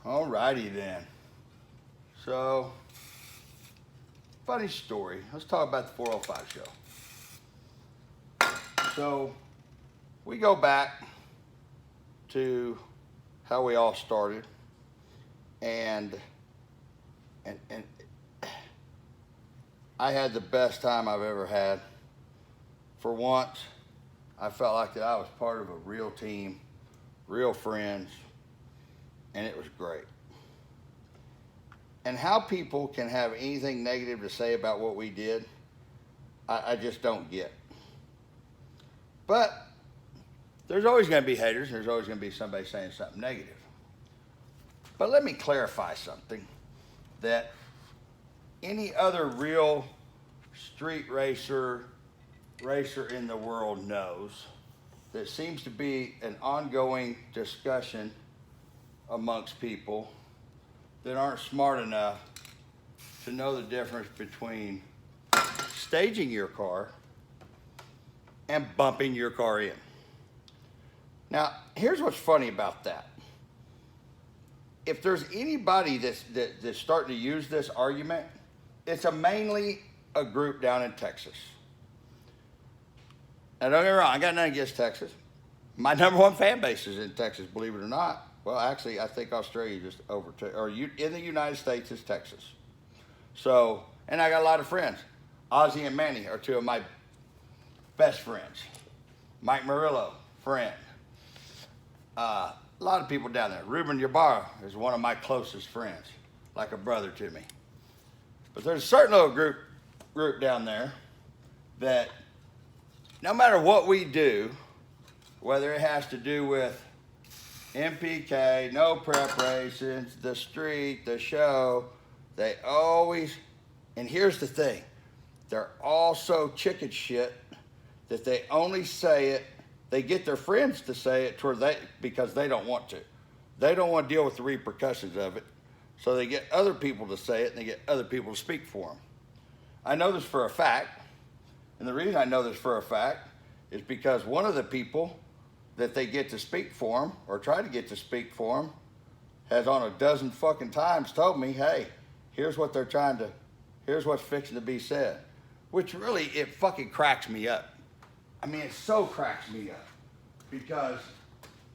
Alrighty then. So, funny story. Let's talk about the 405 show. So, we go back to how we all started, and I had the best time I've ever had. For once, I felt like that I was part of a real team, real friends, and it was great. And how people can have anything negative to say about what we did, I just don't get. But there's always going to be haters, and there's always going to be somebody saying something negative. But let me clarify something that any other real street racer in the world knows. That seems to be an ongoing discussion amongst people that aren't smart enough to know the difference between staging your car and bumping your car in. Now, here's what's funny about that. If there's anybody that's starting to use this argument, it's mainly a group down in Texas. Now, don't get me wrong, I got nothing against Texas. My number one fan base is in Texas, believe it or not. Well, actually, I think Australia just overtook, or in the United States is Texas. So, and I got a lot of friends. Ozzy and Manny are two of my best friends. Mike Murillo, friend. A lot of people down there. Ruben Ybarra is one of my closest friends, like a brother to me. But there's a certain little group down there that no matter what we do, whether it has to do with MPK, no preparations, the street, the show, they always, and here's the thing, they're all so chicken shit that they only say it, they get their friends to say it because they don't want to. They don't want to deal with the repercussions of it, so they get other people to say it and they get other people to speak for them. I know this for a fact, and the reason I know this for a fact is because one of the people that they get to speak for them, or try to get to speak for them, has on a dozen fucking times told me, hey, here's what's fixing to be said. Which really, it fucking cracks me up. I mean, it so cracks me up. Because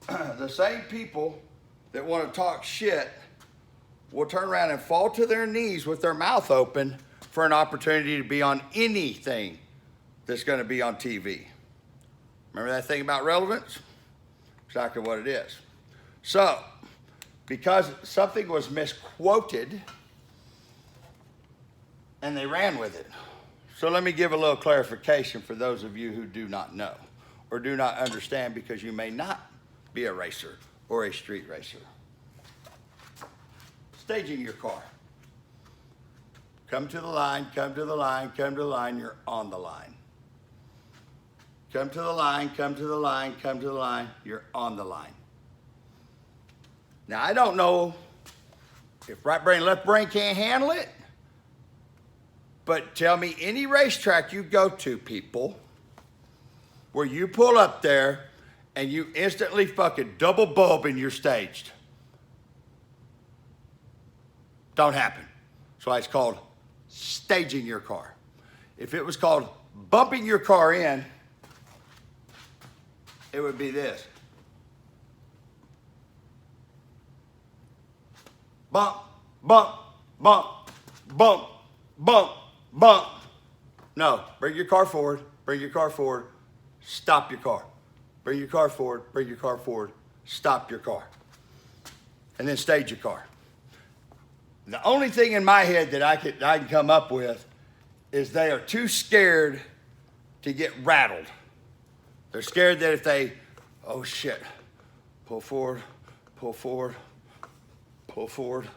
the same people that want to talk shit will turn around and fall to their knees with their mouth open for an opportunity to be on anything that's going to be on TV. Remember that thing about relevance? Exactly what it is. So, because something was misquoted, and they ran with it. So let me give a little clarification for those of you who do not know, or do not understand because you may not be a racer or a street racer. Staging your car. Come to the line, come to the line, come to the line, you're on the line. Come to the line, come to the line, come to the line, you're on the line. Now, I don't know if right brain, left brain can't handle it, but tell me any racetrack you go to, people, where you pull up there and you instantly fucking double bulb and you're staged. Don't happen. That's why it's called staging your car. If it was called bumping your car in, it would be this. Bump, bump, bump, bump, bump, bump. No, bring your car forward, bring your car forward, stop your car. Bring your car forward, bring your car forward, stop your car. And then stage your car. The only thing in my head that I can come up with is they are too scared to get rattled. They're scared that if they, oh shit, pull forward, pull forward, pull forward,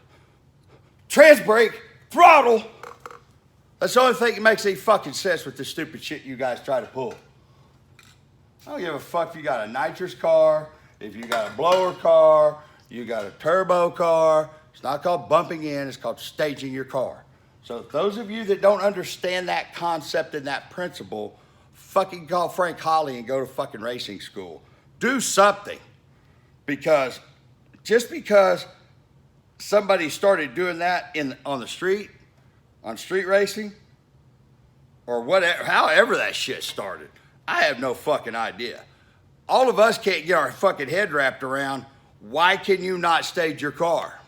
trans brake, throttle. That's the only thing that makes any fucking sense with the stupid shit you guys try to pull. I don't give a fuck if you got a nitrous car, if you got a blower car, you got a turbo car. It's not called bumping in, it's called staging your car. So those of you that don't understand that concept and that principle, fucking call Frank Holly and go to fucking racing school. Do something. Because just because somebody started doing that on the street, on street racing, or whatever, however that shit started. I have no fucking idea. All of us can't get our fucking head wrapped around, why can you not stage your car?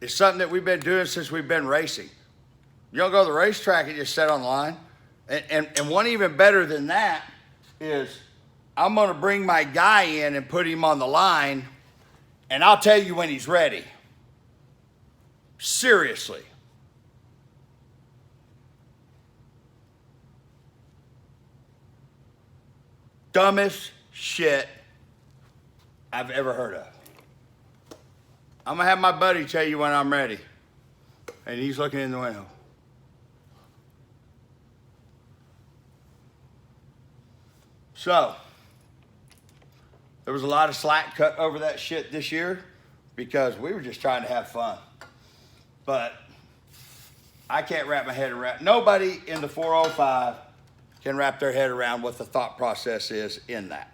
It's something that we've been doing since we've been racing. You don't go to the racetrack and just sit on the line. And one even better than that is I'm going to bring my guy in and put him on the line, and I'll tell you when he's ready. Seriously. Dumbest shit I've ever heard of. I'm going to have my buddy tell you when I'm ready. And he's looking in the window. So, there was a lot of slack cut over that shit this year because we were just trying to have fun. But I can't wrap my head around, nobody in the 405 can wrap their head around what the thought process is in that.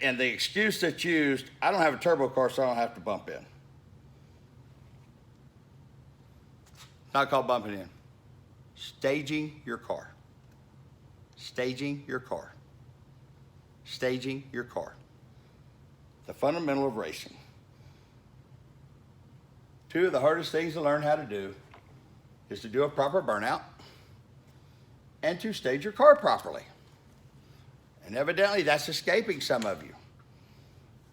And the excuse that's used, I don't have a turbo car, so I don't have to bump in. Not called bumping in. Staging your car. Staging your car. Staging your car. The fundamental of racing. Two of the hardest things to learn how to do is to do a proper burnout and to stage your car properly. And evidently that's escaping some of you.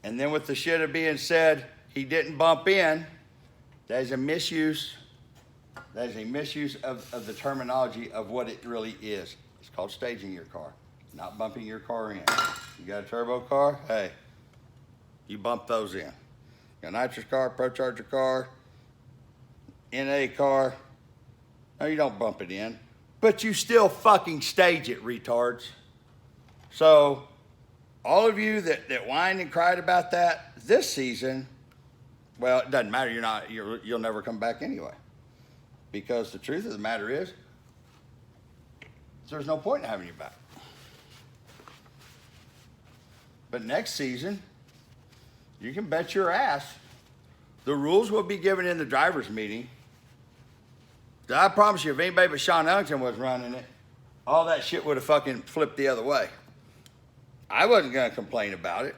And then with the shit of being said, he didn't bump in, that is a misuse. That is a misuse of the terminology of what it really is. It's called staging your car, not bumping your car in. You got a turbo car? Hey, you bump those in. You got a nitrous car, ProCharger car, NA car. No, you don't bump it in. But you still fucking stage it, retards. So, all of you that whined and cried about that this season, well, it doesn't matter. You'll never come back anyway. Because the truth of the matter is, there's no point in having you back. But next season, you can bet your ass the rules will be given in the driver's meeting. I promise you, if anybody but Sean Ellington was running it, all that shit would have fucking flipped the other way. I wasn't going to complain about it.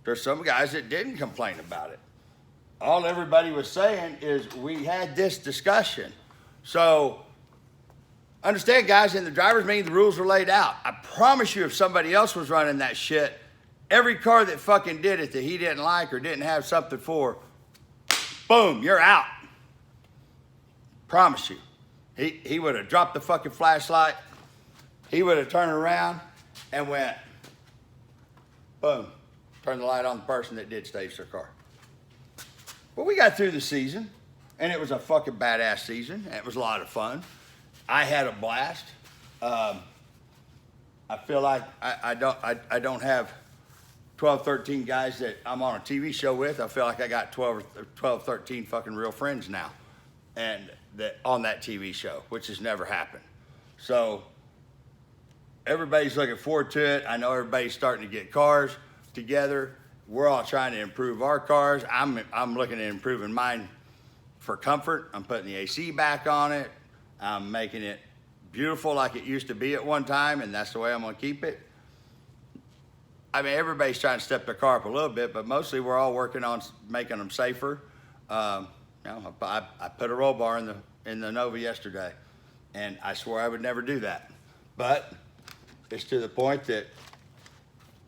There's some guys that didn't complain about it. All everybody was saying is we had this discussion. So, understand, guys, in the driver's meeting, the rules are laid out. I promise you, if somebody else was running that shit, every car that fucking did it that he didn't like or didn't have something for, boom, you're out. Promise you. He would have dropped the fucking flashlight. He would have turned around and went, boom, turned the light on the person that did stage their car. But we got through the season, and it was a fucking badass season, and it was a lot of fun. I had a blast. I feel like I don't have 12, 13 guys that I'm on a TV show with. I feel like I got 12, 13 fucking real friends now, and that on that TV show, which has never happened. So everybody's looking forward to it. I know everybody's starting to get cars together. We're all trying to improve our cars. I'm looking at improving mine for comfort. I'm putting the AC back on it. I'm making it beautiful like it used to be at one time, and that's the way I'm gonna keep it. I mean, everybody's trying to step their car up a little bit, but mostly we're all working on making them safer. I put a roll bar in the Nova yesterday, and I swore I would never do that. But it's to the point that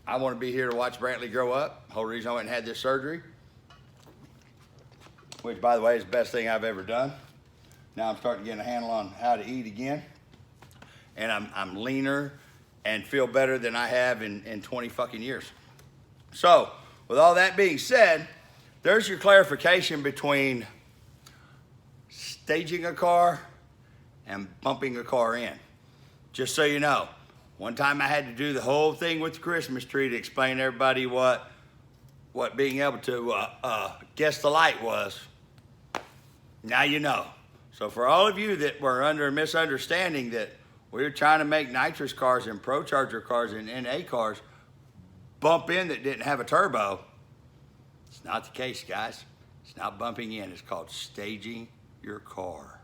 I want to be here to watch Brantley grow up. Whole reason I went and had this surgery, which, by the way, is the best thing I've ever done. Now I'm starting to get a handle on how to eat again, and I'm leaner and feel better than I have in 20 fucking years. So, with all that being said, there's your clarification between staging a car and bumping a car in. Just so you know, one time I had to do the whole thing with the Christmas tree to explain to everybody what being able to guess the light was. Now you know. So for all of you that were under a misunderstanding that we were trying to make nitrous cars and ProCharger cars and NA cars bump in that didn't have a turbo, it's not the case, guys. It's not bumping in. It's called staging your car.